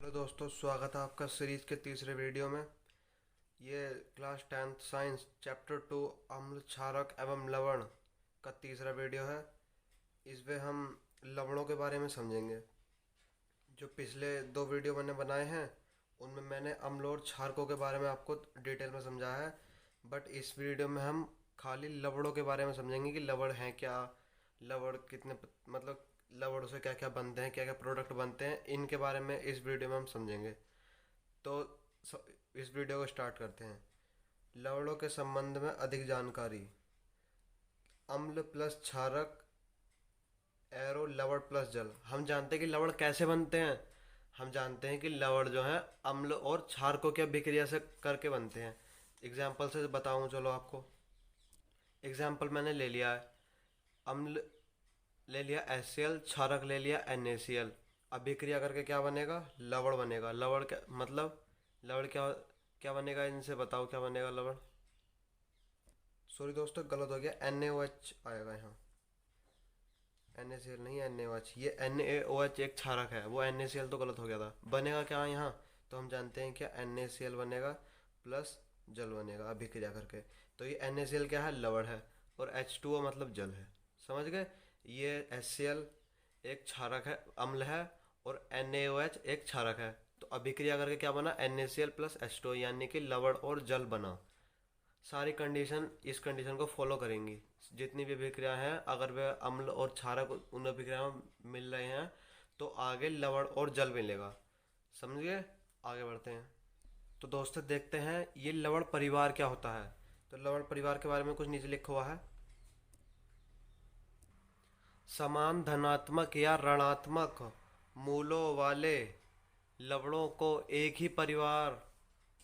Hello दोस्तों, स्वागत है आपका सीरीज के तीसरे वीडियो में। ये क्लास 10th साइंस चैप्टर 2 अम्ल क्षारक एवं लवण का तीसरा वीडियो है। इसमें हम लवणों के बारे में समझेंगे। जो पिछले दो वीडियो मैंने बनाए हैं उनमें मैंने अम्ल और क्षारकों के बारे में आपको डिटेल में समझाया है। बट इस वीडियो में हम खाली लवणों के बारे में समझेंगे कि लवण हैं क्या, लवण कितने मतलब लवण से क्या क्या बनते हैं, क्या क्या प्रोडक्ट बनते हैं, इनके बारे में इस वीडियो में हम समझेंगे। तो इस वीडियो को स्टार्ट करते हैं। लवणों के संबंध में अधिक जानकारी। अम्ल प्लस क्षारक एरो लवण प्लस जल। हम जानते हैं कि लवण कैसे बनते हैं। हम जानते हैं कि लवण जो है अम्ल और क्षारकों की अभिक्रिया से करके बनते हैं। एग्जाम्पल से बताऊं, चलो आपको एग्जाम्पल मैंने ले लिया है। अम्ल ले लिया HCl, क्षारक ले लिया NaCl। अभिक्रिया करके क्या बनेगा? लवण बनेगा। लवण क्या मतलब, लवण क्या क्या बनेगा? इनसे बताओ क्या बनेगा लवण। सॉरी दोस्तों, गलत हो गया, NaOH आएगा यहाँ। NaCl नहीं, NaOH। ये NaOH एक क्षारक है, वो NaCl तो गलत हो गया था। बनेगा क्या यहाँ? तो हम जानते हैं क्या, NaCl बनेगा प्लस जल बनेगा अभिक्रिया करके। तो ये NaCl क्या है? लवण है। और H2O मतलब जल है। समझ गए? ये HCl एक क्षारक है, अम्ल है, और NaOH एक क्षारक है। तो अभिक्रिया करके क्या बना? NaCl प्लस H2O, यानी कि लवण और जल बना। सारी कंडीशन इस कंडीशन को फॉलो करेंगी। जितनी भी अभिक्रिया हैं, अगर वे अम्ल और क्षारक उन अभिक्रियाओं में मिल रहे हैं तो आगे लवण और जल मिलेगा। समझ गए? आगे बढ़ते हैं। तो दोस्तों देखते हैं ये लवण परिवार क्या होता है। तो लवण परिवार के बारे में कुछ नीचे लिखा हुआ है। समान धनात्मक या ऋणात्मक मूलों वाले लवणों को एक ही परिवार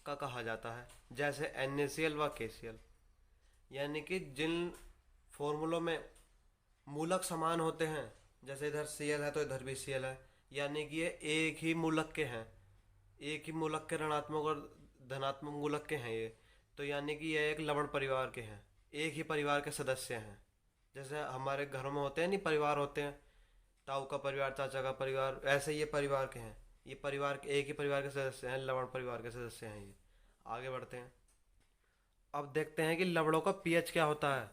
का कहा जाता है, जैसे NaCl व KCl। यानी कि जिन फॉर्मूलों में मूलक समान होते हैं, जैसे इधर Cl है तो इधर भी Cl है, यानी कि ये एक ही मूलक के हैं, एक ही मूलक के ऋणात्मक और धनात्मक मूलक के हैं ये। तो यानी कि ये एक लवण परिवार के हैं, एक ही परिवार के सदस्य हैं। जैसे हमारे घरों में होते हैं नहीं, परिवार होते हैं, ताऊ का परिवार, चाचा का परिवार, ऐसे ये परिवार के हैं। ये परिवार के एक ही परिवार के सदस्य हैं, लवण परिवार के सदस्य हैं ये। आगे बढ़ते हैं। अब देखते हैं कि लवणों का पीएच क्या होता है।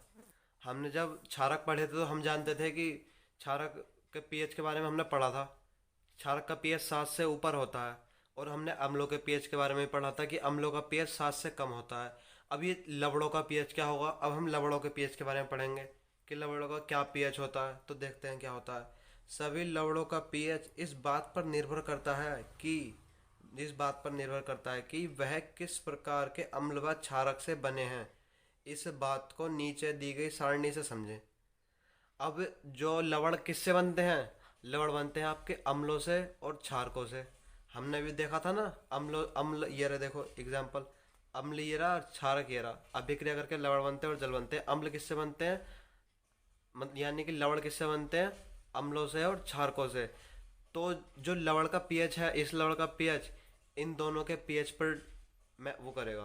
हमने जब क्षारक पढ़े थे तो हम जानते थे कि क्षारक के पीएच के बारे में हमने पढ़ा था। क्षारक का पीएच 7 से ऊपर होता है। और हमने अम्लों के पीएच के बारे में पढ़ा था कि अम्लों का पीएच 7 से कम होता है। अब ये लवणों का पीएच क्या होगा? अब हम लवणों के पीएच के बारे में पढ़ेंगे कि लवणों का क्या पीएच होता है। तो देखते हैं क्या होता है। सभी लवणों का पीएच इस बात पर निर्भर करता है कि वह किस प्रकार के अम्ल व क्षारक से बने हैं। इस बात को नीचे दी गई सारणी से समझें। अब जो लवण किससे बनते हैं? लवण बनते हैं आपके अम्लों से और क्षारकों से। हमने भी देखा था ना, अम्ल ये रहा, देखो एग्जाम्पल, अम्ल ये रहा और क्षारक ये रहा। अभिक्रिया करके लवण बनते हैं और जल बनते हैं। अम्ल किससे बनते हैं? यानी कि लवण किससे बनते हैं? अम्लों से और क्षारकों से। तो जो लवण का पीएच है, इस लवण का पीएच इन दोनों के पीएच पर मैं वो करेगा,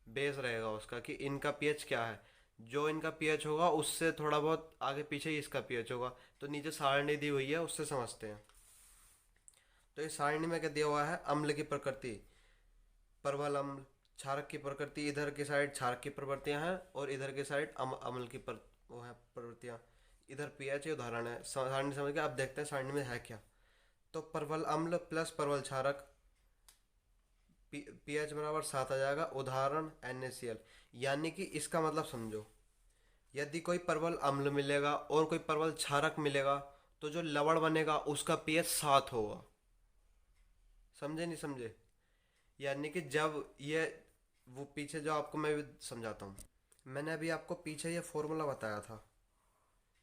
बेस रहेगा उसका कि इनका पीएच क्या है। जो इनका पीएच होगा उससे थोड़ा बहुत आगे पीछे ही इसका पीएच होगा। तो नीचे सारणी दी हुई है, उससे समझते हैं। तो इस सारणी में क्या दिया हुआ है? अम्ल की प्रकृति, परवल अम्ल। क्षारक की प्रकृति, इधर की साइड क्षारक की प्रवृत्तियां हैं और इधर की साइड अम्ल की वो है प्रवृत्तियां। इधर पीएच उदाहरण है। सारणी समझ गए? अब देखते हैं सारणी में है क्या। तो परवल अम्ल प्लस परवल क्षारक, पीएच बराबर 7 आ जाएगा। उदाहरण NaCl। यानी कि इसका मतलब समझो, यदि कोई परवल अम्ल मिलेगा और कोई परवल क्षारक मिलेगा तो जो लवण बनेगा उसका पीएच 7 होगा। समझे नहीं समझे? यानी कि जब ये वो पीछे जो आपको मैं भी समझाता हूँ। मैंने अभी आपको पीछे ये फॉर्मूला बताया था,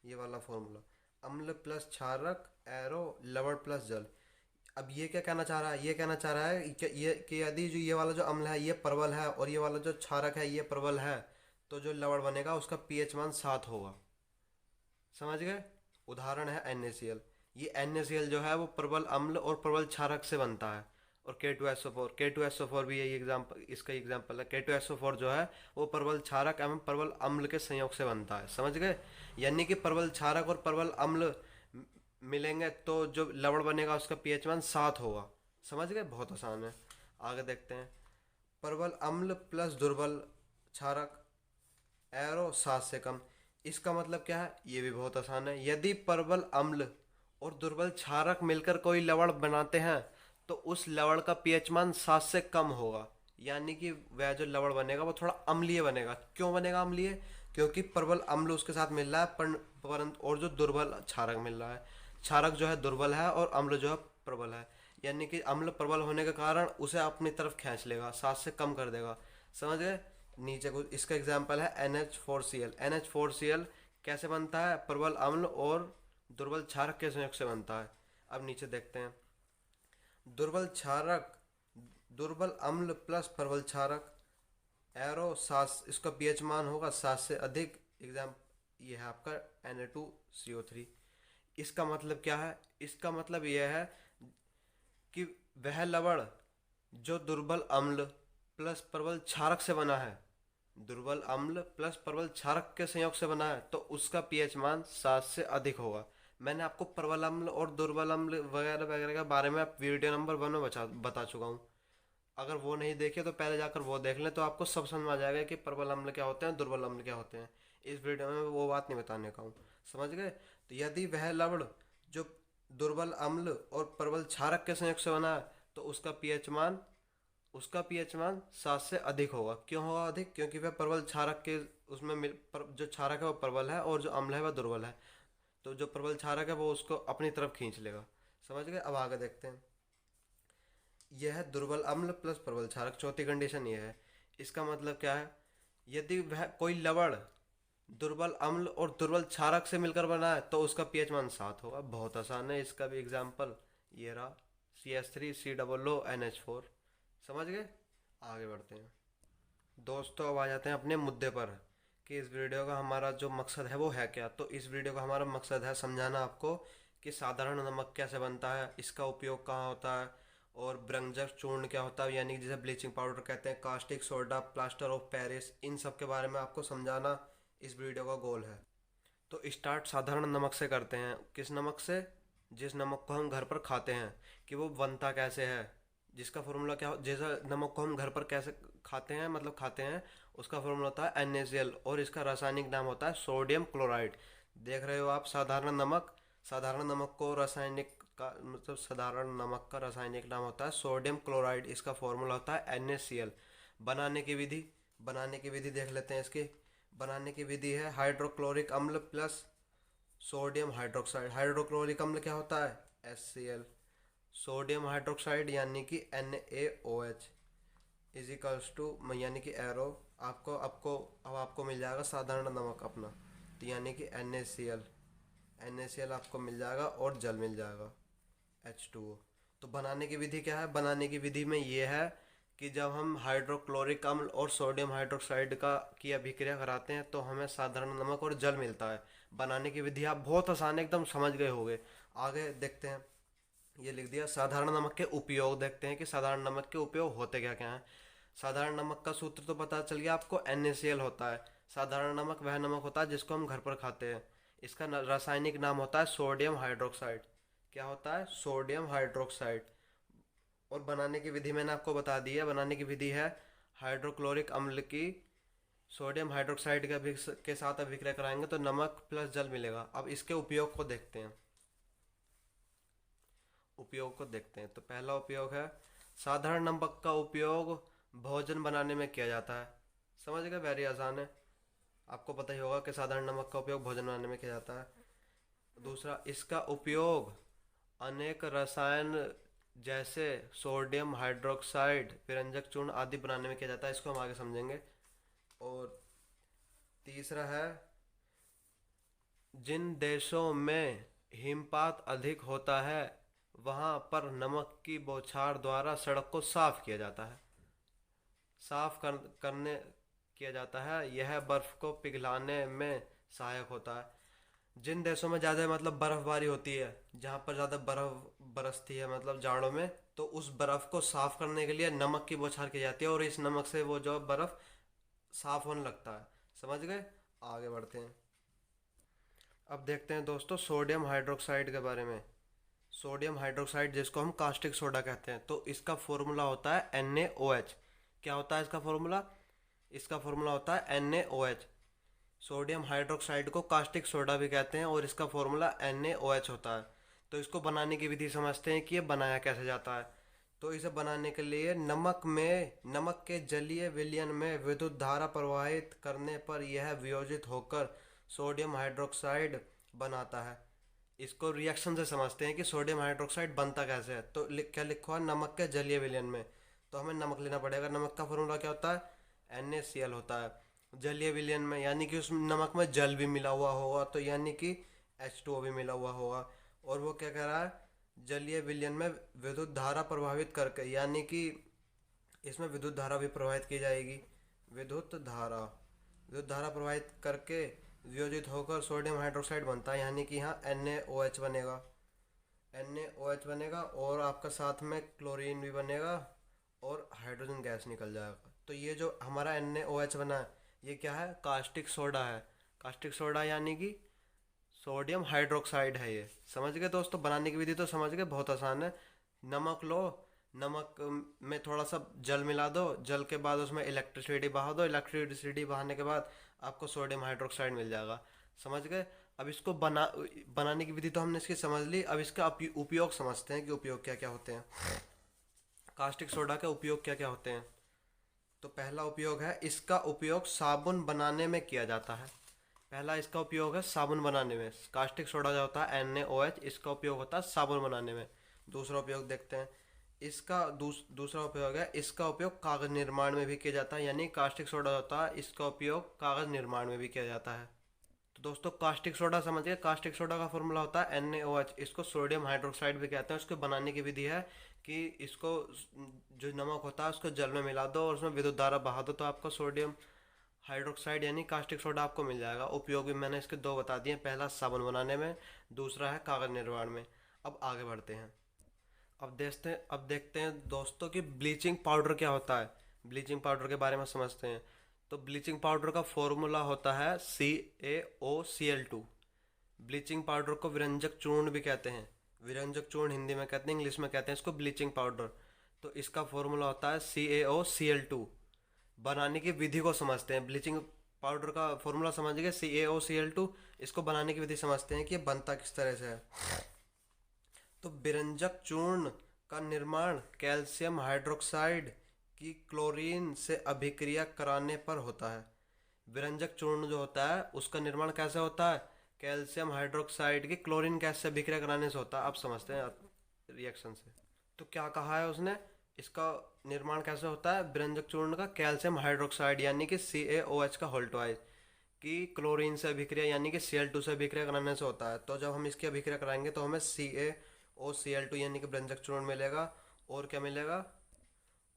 ये वाला फॉर्मूला, अम्ल प्लस क्षारक एरो लवण प्लस जल। अब ये क्या कहना चाह रहा है? ये कहना चाह रहा है ये कि यदि जो ये वाला जो अम्ल है ये परवल है और ये वाला जो क्षारक है ये परवल है, तो जो लवण बनेगा उसका पीएच मान 7 होगा। समझ गए? उदाहरण है NaCl। ये NaCl जो है वो परवल अम्ल और परवल क्षारक से बनता है। और K2SO4 भी यही एग्जाम्पल, इसका एग्जाम्पल है। K2SO4 जो है वो परवल क्षारक एवं परवल अम्ल के संयोग से बनता है। समझ गए? यानी कि परवल क्षारक और परवल अम्ल मिलेंगे तो जो लवण बनेगा उसका पीएच मान 7 होगा। समझ गए, बहुत आसान है। आगे देखते हैं। प्रबल अम्ल प्लस दुर्बल क्षारक, एरो 7 से कम। इसका मतलब क्या है, ये भी बहुत आसान है। यदि प्रबल अम्ल और दुर्बल क्षारक मिलकर कोई लवण बनाते हैं तो उस लवण का पीएच मान 7 से कम होगा। यानी कि वह जो लवण बनेगा वो थोड़ा अम्लीय बनेगा। क्यों बनेगा अम्लीय? क्योंकि प्रबल अम्ल उसके साथ मिल रहा है परंतु और जो दुर्बल क्षारक मिल रहा है। क्षारक जो है दुर्बल है और अम्ल जो है प्रबल है। यानी कि अम्ल प्रबल होने के कारण उसे अपनी तरफ खींच लेगा, 7 से कम कर देगा। समझ गए? नीचे कुछ इसका एग्जाम्पल है NH4Cl। NH4Cl कैसे बनता है? प्रबल अम्ल और दुर्बल क्षारक के संयोग से बनता है। अब नीचे देखते हैं। दुर्बल क्षारक, दुर्बल अम्ल प्लस प्रबल क्षारक, एरो 7, इसका पीएच मान होगा 7 से अधिक। एग्जाम ये है आपका Na2CO3। इसका मतलब क्या है? इसका मतलब यह है कि वह लवण जो दुर्बल अम्ल प्लस प्रबल क्षारक से बना है, दुर्बल अम्ल प्लस प्रबल क्षारक के संयोग से बना है, तो उसका पीएच मान 7 से अधिक होगा। मैंने आपको प्रबल अम्ल और दुर्बल अम्ल वगैरह वगैरह के बारे में वीडियो नंबर 1 में बता चुका हूँ। अगर वो नहीं देखे तो पहले जाकर वो देख लें, तो आपको सब समझ में आ जाएगा कि प्रबल अम्ल क्या होते हैं, दुर्बल अम्ल क्या होते हैं। इस वीडियो में वो बात नहीं बताने का हूँ। समझ गए? तो यदि वह लवण जो दुर्बल अम्ल और प्रबल क्षारक के संयोग से बना है तो उसका पीएच मान 7 से अधिक होगा। क्यों होगा अधिक? क्योंकि वह प्रबल क्षारक के उसमें जो क्षारक है वो प्रबल है और जो अम्ल है वह दुर्बल है। तो जो प्रबल क्षारक है वो उसको अपनी तरफ खींच लेगा। समझ गए? अब आगे देखते हैं। यह है दुर्बल अम्ल प्लस प्रबल क्षारक। चौथी कंडीशन ये है। इसका मतलब क्या है? यदि वह कोई लवण दुर्बल अम्ल और दुर्बल क्षारक से मिलकर बना है तो उसका पीएच मान 7 होगा। बहुत आसान है। इसका भी एग्जाम्पल ये रहा, CH3COONH4। समझ गए? आगे बढ़ते हैं दोस्तों। अब आ जाते हैं अपने मुद्दे पर कि इस वीडियो का हमारा जो मकसद है वो है क्या। तो इस वीडियो का हमारा मकसद है समझाना आपको कि साधारण नमक कैसे बनता है, इसका उपयोग कहाँ होता है, और ब्रंजक चूर्ण क्या होता है, यानी कि जिसे ब्लीचिंग पाउडर कहते हैं, caustic soda, plaster of Paris, इन सब के बारे में आपको समझाना इस वीडियो का गोल है। तो स्टार्ट साधारण नमक से करते हैं। किस नमक से? जिस नमक को हम घर पर खाते हैं। कि वो बनता कैसे है, जिसका फॉर्मूला क्या हो, जैसा नमक को हम घर पर कैसे खाते हैं, मतलब खाते हैं, उसका फॉर्मूला होता है NaCl और इसका रासायनिक नाम होता है सोडियम क्लोराइड। देख रहे हो आप साधारण नमक। साधारण नमक को रासायनिक का मतलब साधारण नमक का रासायनिक नाम होता है सोडियम क्लोराइड। इसका फॉर्मूला होता है NaCl। बनाने की विधि देख लेते हैं इसकी। बनाने की विधि है हाइड्रोक्लोरिक अम्ल प्लस सोडियम हाइड्रोक्साइड। हाइड्रोक्लोरिक अम्ल क्या होता है? HCl। सोडियम हाइड्रोक्साइड यानी कि NaOH इजिकल्स टू यानी कि एरो आपको आपको अब आपको मिल जाएगा साधारण नमक अपना, तो यानी कि NaCl आपको मिल जाएगा और जल मिल जाएगा H2O। तो बनाने की विधि क्या है? बनाने की विधि में ये है कि जब हम हाइड्रोक्लोरिक अम्ल और सोडियम हाइड्रोक्साइड की अभिक्रिया कराते हैं तो हमें साधारण नमक और जल मिलता है। बनाने की विधि आप बहुत आसान एकदम समझ गए होंगे। आगे देखते हैं। ये लिख दिया। साधारण नमक के उपयोग देखते हैं कि साधारण नमक के उपयोग होते क्या क्या हैं। साधारण नमक का सूत्र तो पता चल गया आपको, NaCl होता है। साधारण नमक वह नमक होता है जिसको हम घर पर खाते हैं। इसका रासायनिक नाम होता है सोडियम हाइड्रोक्साइड। क्या होता है? Sodium hydroxide. और बनाने की विधि मैंने आपको बता दी है। बनाने की विधि है हाइड्रोक्लोरिक अम्ल की सोडियम हाइड्रोक्साइड के साथ अभिक्रिया कराएंगे तो नमक प्लस जल मिलेगा। अब इसके उपयोग को देखते हैं। तो पहला उपयोग है साधारण नमक का उपयोग भोजन बनाने में किया जाता है। समझ गए? वेरी आसान है। आपको पता ही होगा कि साधारण नमक का उपयोग भोजन बनाने में किया जाता है। दूसरा, इसका उपयोग अनेक रसायन जैसे सोडियम हाइड्रोक्साइड, विरंजक चूर्ण आदि बनाने में किया जाता है। इसको हम आगे समझेंगे। और तीसरा है जिन देशों में हिमपात अधिक होता है वहाँ पर नमक की बौछार द्वारा सड़क को साफ किया जाता है। साफ करने किया जाता है। यह बर्फ को पिघलाने में सहायक होता है। जिन देशों में ज़्यादा मतलब बर्फबारी होती है, जहाँ पर ज़्यादा बर्फ बरसती है मतलब जाड़ों में, तो उस बर्फ़ को साफ करने के लिए नमक की बौछार की जाती है और इस नमक से वो जो बर्फ़ साफ होने लगता है। समझ गए? आगे बढ़ते हैं। अब देखते हैं दोस्तों सोडियम हाइड्रोक्साइड के बारे में। सोडियम हाइड्रोक्साइड जिसको हम कास्टिक सोडा कहते हैं, तो इसका फॉर्मूला होता है NaOH। क्या होता है इसका फॉर्मूला? इसका फॉर्मूला होता है NaOH। सोडियम हाइड्रोक्साइड को कास्टिक सोडा भी कहते हैं और इसका फॉर्मूला NaOH होता है। तो इसको बनाने की विधि समझते हैं कि ये बनाया कैसे जाता है। तो इसे बनाने के लिए नमक के जलीय विलयन में विद्युत धारा प्रवाहित करने पर यह वियोजित होकर सोडियम हाइड्रोक्साइड बनाता है। इसको रिएक्शन से समझते हैं कि सोडियम हाइड्रोक्साइड बनता कैसे है। तो क्या लिखा हुआ? नमक के जलीय विलयन में। तो हमें नमक लेना पड़ेगा। नमक का फॉर्मूला क्या होता है? NaCl होता है। जलीय विलयन में यानी कि उस नमक में जल भी मिला हुआ होगा, तो यानी कि H2O भी मिला हुआ होगा। और वो क्या कह रहा है? जलीय विलयन में विद्युत धारा प्रभावित करके, यानी कि इसमें विद्युत धारा भी प्रवाहित की जाएगी। विद्युत धारा प्रवाहित करके वियोजित होकर सोडियम हाइड्रोक्साइड बनता है, यानी कि यहाँ NaOH बनेगा। NaOH बनेगा और आपका साथ में क्लोरीन भी बनेगा और हाइड्रोजन गैस निकल जाएगा। तो ये जो हमारा NaOH बना है, ये क्या है? कास्टिक सोडा है। कास्टिक सोडा यानी कि सोडियम हाइड्रोक्साइड है ये। समझ गए दोस्तों? बनाने की विधि तो समझ गए, बहुत आसान है। नमक लो, नमक में थोड़ा सा जल मिला दो, जल के बाद उसमें इलेक्ट्रिसिटी बहा दो, इलेक्ट्रिसिटी बहाने के बाद आपको सोडियम हाइड्रोक्साइड मिल जाएगा। समझ गए? अब इसको बनाने की विधि तो हमने इसकी समझ ली। अब इसका उपयोग समझते हैं कि उपयोग क्या क्या होते हैं। कास्टिक सोडा के उपयोग क्या क्या होते हैं। तो पहला उपयोग है, इसका उपयोग साबुन बनाने में किया जाता है। पहला इसका उपयोग है साबुन बनाने में। कास्टिक सोडा जो होता है NaOH, इसका उपयोग होता है साबुन बनाने में। दूसरा उपयोग देखते हैं। इसका दूसरा उपयोग है, इसका उपयोग कागज निर्माण में भी किया जाता है। यानी कास्टिक सोडा होता है, इसका उपयोग कागज निर्माण में भी किया जाता है। तो दोस्तों कास्टिक सोडा समझिए। कास्टिक सोडा का फॉर्मूला होता है NaOH। इसको सोडियम हाइड्रोक्साइड भी कहते हैं। उसको बनाने की विधि है कि इसको जो नमक होता है उसको जल में मिला दो और उसमें विद्युत धारा बहा दो, तो आपको सोडियम हाइड्रोक्साइड यानी कास्टिक सोडा आपको मिल जाएगा। उपयोग भी मैंने इसके दो बता दिए। पहला साबुन बनाने में, दूसरा है कागज निर्माण में। अब आगे बढ़ते हैं। अब देखते हैं दोस्तों कि ब्लीचिंग पाउडर क्या होता है। ब्लीचिंग पाउडर के बारे में समझते हैं। तो ब्लीचिंग पाउडर का फॉर्मूला होता है CaOCl2। ब्लीचिंग पाउडर को विरंजक चूर्ण भी कहते हैं। विरंजक चूर्ण हिंदी में कहते हैं, इंग्लिश में कहते हैं इसको ब्लीचिंग पाउडर। तो इसका फॉर्मूला होता है CaOCl2। बनाने की विधि को समझते हैं। ब्लीचिंग पाउडर का फॉर्मूला समझ गए, CaOCl2। इसको बनाने की विधि समझते हैं कि ये बनता किस तरह से है। तो विरंजक चूर्ण का निर्माण कैल्शियम हाइड्रोक्साइड की क्लोरीन से अभिक्रिया कराने पर होता है। विरंजक चूर्ण जो होता है उसका निर्माण कैसे होता है? कैल्शियम हाइड्रोक्साइड की क्लोरीन गैस से अभिक्रिया कराने से होता है। अब समझते हैं रिएक्शन से। तो क्या कहा है उसने? इसका निर्माण कैसे होता है विरंजक चूर्ण का? कैल्शियम हाइड्रोक्साइड यानी कि CaOH का होल ट्वाइस की क्लोरीन से अभिक्रिया यानी कि Cl2 से अभिक्रिया कराने से होता है। तो जब हम इसकी अभिक्रिया कराएंगे तो हमें CaOCl2 यानी कि विरंजक चूर्ण मिलेगा। और क्या मिलेगा?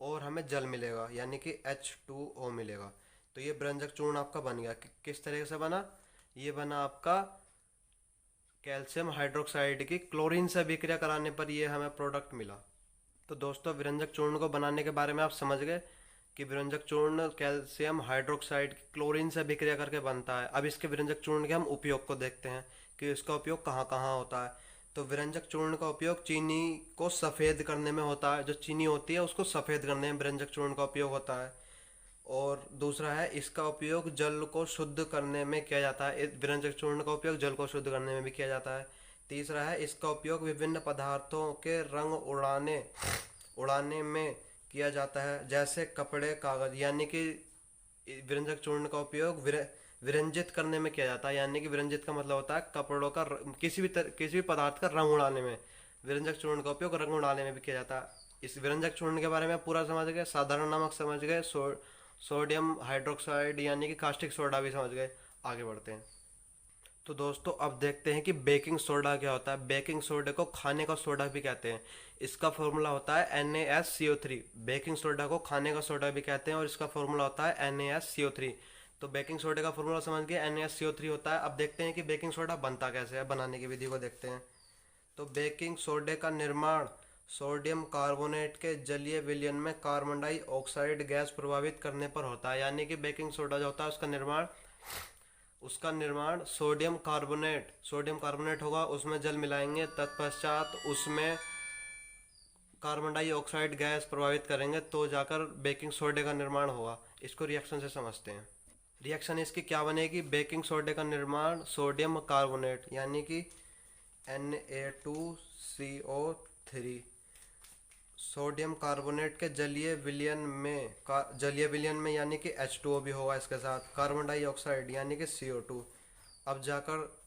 और हमें जल मिलेगा यानी कि H2O मिलेगा। तो ये विरंजक चूर्ण आपका बन गया। किस तरह से बना? ये बना आपका कैल्शियम हाइड्रोक्साइड की क्लोरीन से अभिक्रिया कराने पर ये हमें प्रोडक्ट मिला। तो दोस्तों विरंजक चूर्ण को बनाने के बारे में आप समझ गए कि विरंजक चूर्ण कैल्शियम हाइड्रोक्साइड की क्लोरीन से अभिक्रिया करके बनता है। अब इसके विरंजक चूर्ण के हम उपयोग को देखते हैं कि इसका उपयोग कहाँ कहाँ होता है। तो विरंजक चूर्ण का उपयोग चीनी को सफ़ेद करने में होता है। जो चीनी होती है उसको सफ़ेद करने में विरंजक चूर्ण का उपयोग होता है। और दूसरा है, इसका उपयोग जल को शुद्ध करने में किया जाता है। विरंजक चूर्ण का उपयोग जल को शुद्ध करने में भी किया जाता है। तीसरा है, इसका उपयोग विभिन्न पदार्थों के रंग उड़ाने में किया जाता है, जैसे कपड़े, कागज। यानी कि विरंजक चूर्ण का उपयोग विरंजित करने में किया जाता है। यानी कि विरंजित का मतलब होता है कपड़ों का किसी भी पदार्थ का रंग उड़ाने में विरंजक चूर्ण का उपयोग रंग उड़ाने में भी किया जाता है। इस विरंजक चूर्ण के बारे में पूरा समझ गए। साधारण नमक समझ गए, सोडियम हाइड्रोक्साइड यानी कि कास्टिक सोडा भी समझ गए। आगे बढ़ते हैं। तो दोस्तों अब देखते हैं कि बेकिंग सोडा क्या होता है। बेकिंग सोडा को खाने का सोडा भी कहते हैं। इसका फॉर्मूला होता है NaSCO3। बेकिंग सोडा को खाने का सोडा भी कहते हैं और इसका फॉर्मूला होता है NaSCO3। तो बेकिंग सोडा का फॉर्मूला समझ गए, NaSCO3 होता है। अब देखते हैं कि बेकिंग सोडा बनता कैसे है। बनाने की विधि को देखते हैं। तो बेकिंग सोडे का निर्माण सोडियम कार्बोनेट के जलीय विलयन में कार्बन डाइऑक्साइड गैस प्रभावित करने पर होता है। यानी कि बेकिंग सोडा जो होता है उसका निर्माण उसका निर्माण सोडियम कार्बोनेट होगा, उसमें जल मिलाएंगे, तत्पश्चात उसमें कार्बन डाइऑक्साइड गैस प्रभावित करेंगे तो जाकर बेकिंग सोडे का निर्माण होगा। इसको रिएक्शन से समझते हैं। रिएक्शन इसकी क्या बनेगी? बेकिंग सोडे का निर्माण सोडियम कार्बोनेट यानी कि Na2CO3 सोडियम कार्बोनेट के जलीय विलयन में यानी कि H2O भी होगा, इसके साथ कार्बन डाइऑक्साइड यानी कि CO2। अब जाकर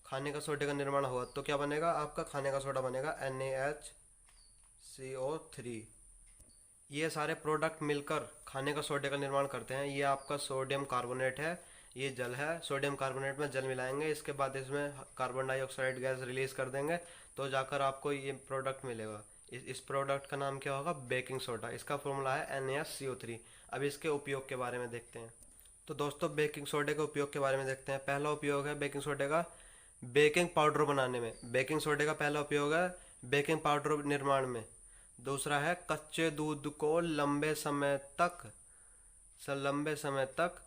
खाने का सोडे का निर्माण होगा तो क्या बनेगा? आपका खाने का सोडा बनेगा NaHCO3। ये सारे प्रोडक्ट मिलकर खाने का सोडे का निर्माण करते हैं। ये आपका सोडियम कार्बोनेट है, ये जल है। सोडियम कार्बोनेट में जल मिलाएंगे, इसके बाद इसमें कार्बन डाइऑक्साइड गैस रिलीज कर देंगे तो जाकर आपको ये प्रोडक्ट मिलेगा। इस प्रोडक्ट का नाम क्या होगा? Baking soda. इसका फॉर्मूला है NaCO3। अब इसके उपयोग के बारे में देखते हैं। तो दोस्तों बेकिंग सोडे के उपयोग के बारे में देखते हैं। पहला उपयोग है बेकिंग सोडे का बेकिंग पाउडर बनाने में। बेकिंग सोडे का पहला उपयोग है बेकिंग पाउडर निर्माण में। दूसरा है कच्चे दूध को लंबे समय तक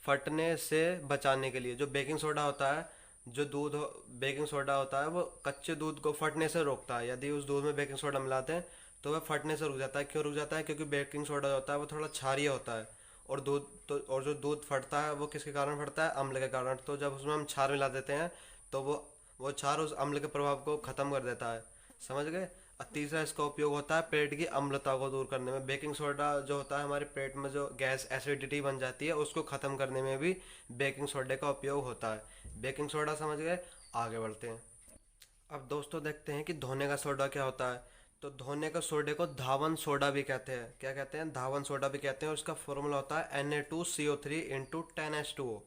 फटने से बचाने के लिए। जो बेकिंग सोडा होता है, बेकिंग सोडा होता है वो कच्चे दूध को फटने से रोकता है। यदि उस दूध में बेकिंग सोडा मिलाते हैं तो वह फटने से रुक जाता है। क्यों रुक जाता है? क्योंकि बेकिंग सोडा होता है वो थोड़ा क्षारीय होता है, और जो दूध फटता है वो किसके कारण फटता है? अम्ल के कारण। तो जब उसमें हम क्षार मिला देते हैं तो वो क्षार उस अम्ल के प्रभाव को खत्म कर देता है। समझ गए? और तीसरा इसका उपयोग होता है पेट की अम्लता को दूर करने में। बेकिंग सोडा जो होता है हमारे पेट में जो गैस एसिडिटी बन जाती है उसको खत्म करने में भी बेकिंग सोडे का उपयोग होता है। बेकिंग सोडा समझ गए? आगे बढ़ते हैं। अब दोस्तों देखते हैं कि धोने का सोडा क्या होता है। तो धोने का सोडे को धावन सोडा भी कहते हैं। क्या कहते हैं? धावन सोडा भी कहते हैं। और इसका फॉर्मूला होता है Na2CO3 इंटू 10H2O।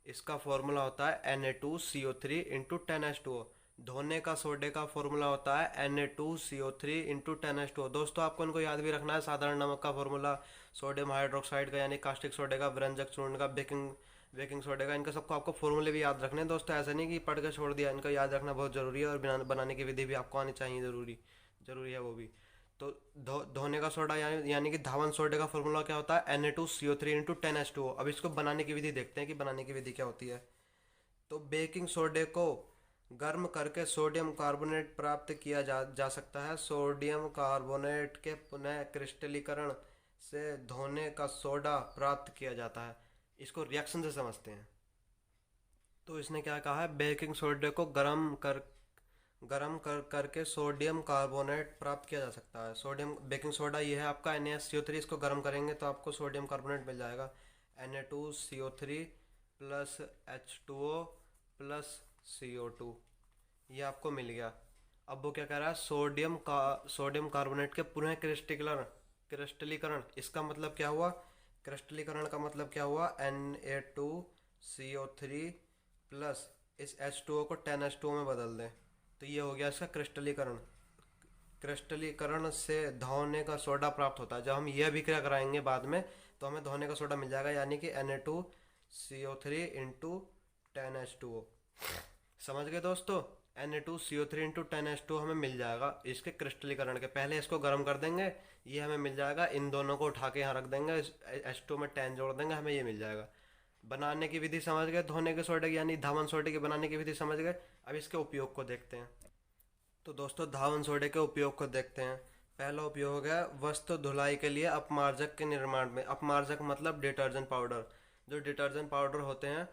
इसका फॉर्मूला होता है Na2CO3 इंटू 10H2O। धोने का सोडे का फॉर्मूला होता है Na2CO3 इंटू 10H2O। दोस्तों आपको इनको याद भी रखना है। साधारण नमक का फॉर्मूला, सोडियम हाइड्रोक्साइड का यानी कास्टिक सोडे का, व्यंजक चूर्ण का, बेकिंग सोडे का, इनका सबको आपको फॉर्मूले भी याद रखने हैं। दोस्तों ऐसा नहीं कि पढ़ के छोड़ दिया, इनको याद रखना बहुत ज़रूरी है। और बनाने की विधि भी आपको आनी चाहिए, ज़रूरी है वो भी। तो धोने का सोडा यानी कि धावन सोडे का फॉर्मूला क्या होता है? Na2CO3 into 10H2O। अब इसको बनाने की विधि देखते हैं कि बनाने की विधि क्या होती है। तो बेकिंग सोडे को गर्म करके सोडियम कार्बोनेट प्राप्त किया जा सकता है। सोडियम कार्बोनेट के पुनः क्रिस्टलीकरण से धोने का सोडा प्राप्त किया जाता है। इसको रिएक्शन से समझते हैं। तो इसने क्या कहा है? बेकिंग सोडे को गरम करके सोडियम कार्बोनेट प्राप्त किया जा सकता है। सोडियम बेकिंग सोडा ये है आपका NaCO3। इसको गर्म करेंगे तो आपको सोडियम कार्बोनेट मिल जाएगा Na2CO3 plus H2O plus CO2। ये आपको मिल गया। अब वो क्या कह रहा है? सोडियम कार्बोनेट के पुनः क्रिस्टलीकरण। इसका मतलब क्या हुआ? क्रिस्टलीकरण का मतलब क्या हुआ? Na2CO3 प्लस इस H2O को 10H2O में बदल दें तो ये हो गया इसका क्रिस्टलीकरण। क्रिस्टलीकरण से धोने का सोडा प्राप्त होता है। जब हम यह अभिक्रिया कराएंगे बाद में तो हमें धोने का सोडा मिल जाएगा यानी कि Na2CO3 इंटू 10H2O। समझ गए दोस्तों? Na2CO3 इंटू 10H2O हमें मिल जाएगा इसके क्रिस्टलीकरण के। पहले इसको गर्म कर देंगे, ये हमें मिल जाएगा। इन दोनों को उठा के यहाँ रख देंगे, H2O में 10 जोड़ देंगे, हमें ये मिल जाएगा। बनाने की विधि समझ गए धोने के सोडे की, यानी धावन सोडे की बनाने की विधि समझ गए। अब इसके उपयोग को देखते हैं। तो दोस्तों धावन सोडे के उपयोग को देखते हैं। पहला उपयोग है वस्त्र धुलाई के लिए अपमार्जक के निर्माण में। अपमार्जक मतलब डिटर्जेंट पाउडर। जो डिटर्जेंट पाउडर होते हैं,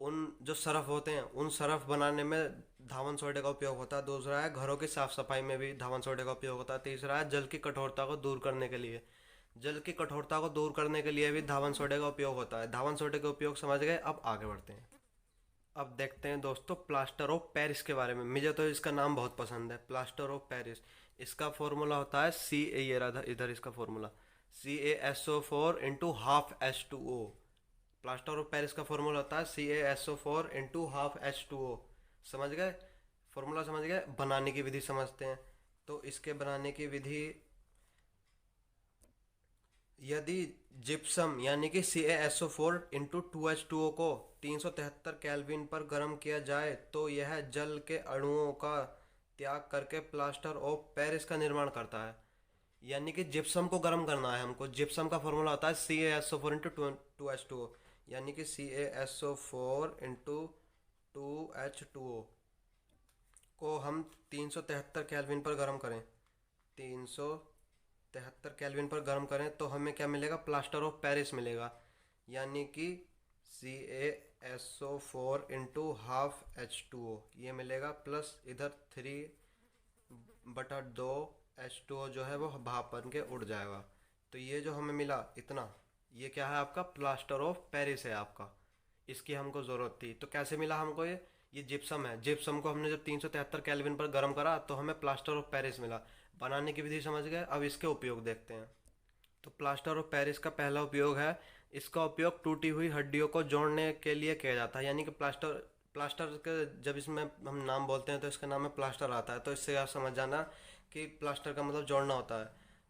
उन जो सरफ होते हैं, उन सरफ बनाने में धावन सोडे का उपयोग होता है। दूसरा है घरों की साफ सफाई में भी धावन सोडे का उपयोग होता है। तीसरा है जल की कठोरता को दूर करने के लिए। जल की कठोरता को दूर करने के लिए भी धावन सोडे का उपयोग होता है। धावन सोडे के उपयोग समझ गए। अब आगे बढ़ते हैं। अब देखते हैं दोस्तों प्लास्टर ऑफ पेरिस के बारे में। मुझे तो इसका नाम बहुत पसंद है, प्लास्टर ऑफ पेरिस। इसका फॉर्मूला होता है ये रहा इधर इसका formula CaSO4 into half H2O। Plaster of Paris का फॉर्मूला होता है CaSO4 इंटू हाफ H2O। समझ गए? फॉर्मूला समझ गए। बनाने की विधि समझते हैं। तो इसके बनाने की विधि, यदि जिप्सम यानी कि CaSO4 इंटू 2H2O को 373 केल्विन पर गर्म किया जाए तो यह जल के अणुओं का त्याग करके प्लास्टर ऑफ पेरिस का निर्माण करता है। यानी कि जिप्सम को गर्म करना है हमको। जिप्सम का फॉर्मूला होता है CaSO4 इंटू 2H2O। यानी कि CaSO4 इंटू 2H2O को हम 373 केल्विन पर गर्म करें, 373 केल्विन पर गर्म करें तो हमें क्या मिलेगा, प्लास्टर ऑफ पेरिस मिलेगा। यानी कि CaSO4 इंटू हाफ H2O ये मिलेगा, प्लस इधर 3/2 H2O जो है वो भाप बन के उड़ जाएगा। तो ये जो हमें मिला इतना, ये क्या है आपका, प्लास्टर ऑफ पेरिस है आपका। इसकी हमको ज़रूरत थी। तो कैसे मिला हमको ये जिप्सम है। जिप्सम को हमने जब 373 केल्विन पर गर्म करा तो हमें प्लास्टर ऑफ पेरिस मिला। बनाने की विधि समझ गए, अब इसके उपयोग देखते हैं। तो प्लास्टर ऑफ पेरिस का पहला उपयोग है, इसका उपयोग टूटी हुई हड्डियों को जोड़ने के लिए किया जाता है। यानी कि प्लास्टर प्लास्टर के जब इसमें हम नाम बोलते हैं तो इसका नाम में प्लास्टर आता है, तो इससे आप समझ जाना कि प्लास्टर का मतलब जोड़ना होता है।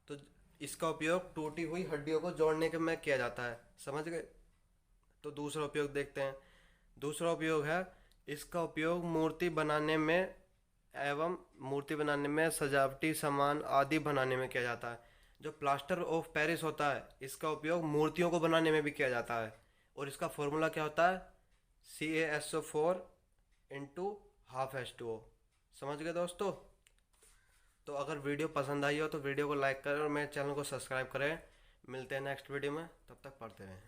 तो इसका उपयोग टूटी हुई हड्डियों को जोड़ने के में किया जाता है, समझ गए। तो दूसरा उपयोग देखते हैं। दूसरा उपयोग है, इसका उपयोग मूर्ति बनाने में एवं मूर्ति बनाने में सजावटी सामान आदि बनाने में किया जाता है। जो प्लास्टर ऑफ पेरिस होता है इसका उपयोग मूर्तियों को बनाने में भी किया जाता है। और इसका फॉर्मूला क्या होता है, CaSO4 इंटू हाफ H2O। समझ गए दोस्तों। तो अगर वीडियो पसंद आई हो तो वीडियो को लाइक करें और मेरे चैनल को सब्सक्राइब करें। मिलते हैं नेक्स्ट वीडियो में, तब तक पढ़ते रहें।